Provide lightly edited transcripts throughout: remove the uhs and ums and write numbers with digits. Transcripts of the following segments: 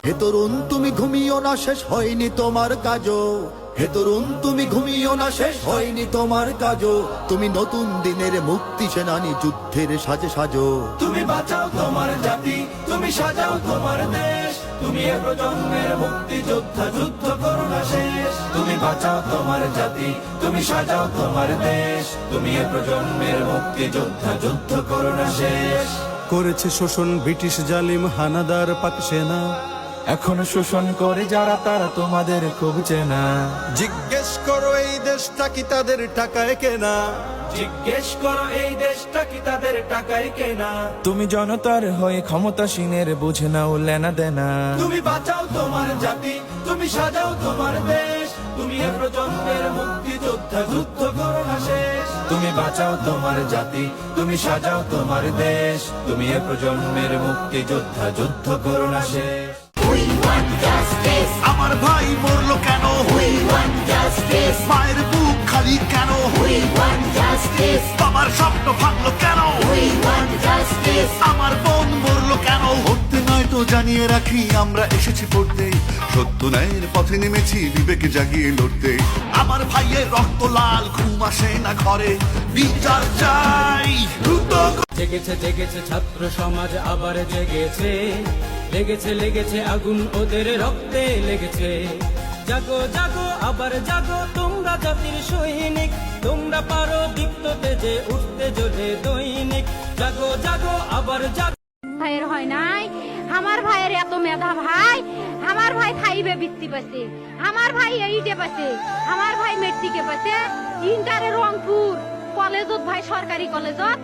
হে তরুণ তুমি ঘুমিও না, শেষ হয়নি তোমার কাজও। হে তরুণ তুমি ঘুমিও না, শেষ হয়নি তোমার কাজও। তুমি নতুন দিনের মুক্তি সেনানী, যুদ্ধের সাজে সাজো। তুমি বাঁচাও তোমার জাতি, তুমি সাজাও তোমার দেশ। তুমি এ প্রজন্মের মুক্তি যোদ্ধা, যুদ্ধ করো না শেষ। তুমি বাঁচাও তোমার জাতি, তুমি সাজাও তোমার দেশ। তুমি এ প্রজন্মের মুক্তি যোদ্ধা, যুদ্ধ করো না শেষ। করেছে শোষণ ব্রিটিশ জালিম হানাদার পাক সেনা, এখনো শোষণ করে যারা, তারা তোমাদের খুব চেনা। জিজ্ঞেস করো এই দেশটা কি তাদের টাকায় কেনা। জিজ্ঞেস করো এই দেশটা কি তাদের টাকায় কেনা। তুমি জনতার হয়ে ক্ষমতাসীনের বুঝে নাও লেনা দেনা। তুমি বাঁচাও তোমার জাতি, তুমি সাজাও তোমার দেশ। তুমি এ প্রজন্মের মুক্তি যোদ্ধা, যুদ্ধ করো না শেষ। তুমি বাঁচাও তোমার জাতি, তুমি সাজাও তোমার দেশ। তুমি এ প্রজন্মের মুক্তি যোদ্ধা, যুদ্ধ করো না শেষ। আমার ভাই মরলো কেন? মায়ের বুক খালি কেন? বাবার স্বপ্ন ভাঙলো কেন? আমার বোন মরলো কেন? হতে নয় তো জানিয়ে রাখি, আমরা এসেছি পড়তে, সত্য ন্যায়ের পথে নেমেছি বিবেকে জাগিয়ে লড়তে। আমার ভাইয়ের রক্ত লাল, ঘুম আসে না ঘরে, বিচার চাই দ্রুত। জেগেছে জেগেছে ছাত্র সমাজ আবার জেগেছে, লেগেছে লেগেছে আগুন ওদের রক্তে লেগেছে। জাগো জাগো আবার জাগো তোমরা জাতির সৈনিক, তোমরা পারো দীপ্ত তেজে উঠতে জ্বলে দৈনিক। জাগো জাগো আবার জাগো। ভাইয়ের হয় নাই, আমার ভাইয়ের এত মেধা ভাই। আমার ভাই ফাইভে বৃত্তি পাচ্ছে, আমার ভাই এইটে পাচ্ছে, আমার ভাই মেট্রিকে পাচ্ছে, ইন্টারে রংপুর কলেজত ভাই, সরকারি কলেজত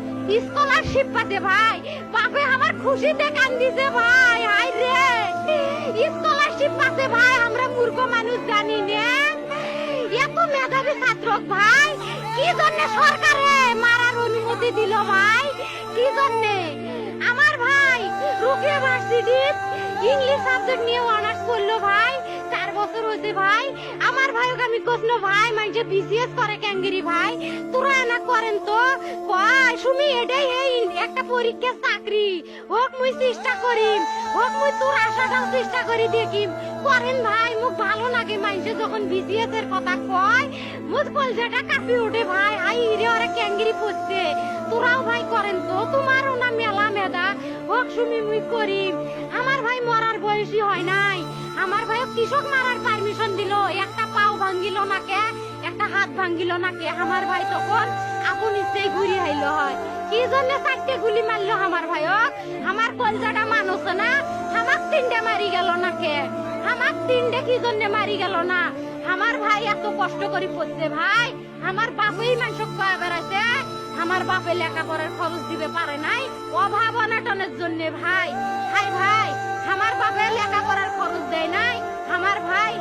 স্কলারশিপ পাচ্ছে ভাই। বাপে আমার খুশিতে কান্দিছে ভাই। হাই রে, স্কলারশিপ পাচ্ছে ভাই। আমরা মূর্খ মানুষ জানি না এত মেধাবী ছাত্র ভাই কি জন্য সরকারে মারার অনুমতি দিল ভাই? কি জন্য? আমার ভাই রুকিয়া ভার্সিটি ইংলিশ সাবজেক্ট নিয়ে অনার্স করলো ভাই, 4 বছর হয়েছে ভাই। আমার ভাইকে আমি কইলো ভাই মাইজে বিসিএস করে ক্যাঙ্গেরি ভাই, তোরা না করেন তো কয় সুমি এটাই এই একটা পরীক্ষা চাকরি হোক, মুই চেষ্টা করিম, হোক মুই তোর আশাটাও চেষ্টা করি দেখিম। করেন ভাই, মুখ ভালো লাগে মাইজে যখন বিসিএস এর কথা কয়, মুখ কলজাটা কাঁপি ওঠে ভাই। হাই রে ওরা ক্যাঙ্গেরি পড়ছে, তোরাও ভাই করেন তো, তোমারও না মেলা মেধা, হোক সুমি মুই করিম। আমার ভাই মরার বয়সী হয় নাই, আমার ভাই কৃষক মারার পারমিশন দিল, একটা পাও ভাঙ্গিল না কে, একটা হাত ভাঙ্গিল না কে। আমার ভাই তখন আপন ইচ্ছেই ঘুরি আইল হয়। কি জন্য 4টে গুলি মারলো আমার ভাইক? আমার কলজাটা মানুষ না, আমার 3টে মারি গেল না কে? আমার 3টে কি জন্য মারি গেল না? আমার ভাই এত কষ্ট করে পড়ছে ভাই, আমার বাপই মানুষ কয়া বেড়াইছে, আমার বাপে লেখাপড়ার খরচ দিবে পারে নাই অভাব অনাটনের জন্য ভাই। হাই ভাই, আমার বাপে লেখাপড়ার খরচ দেয় নাই, আমার ভাই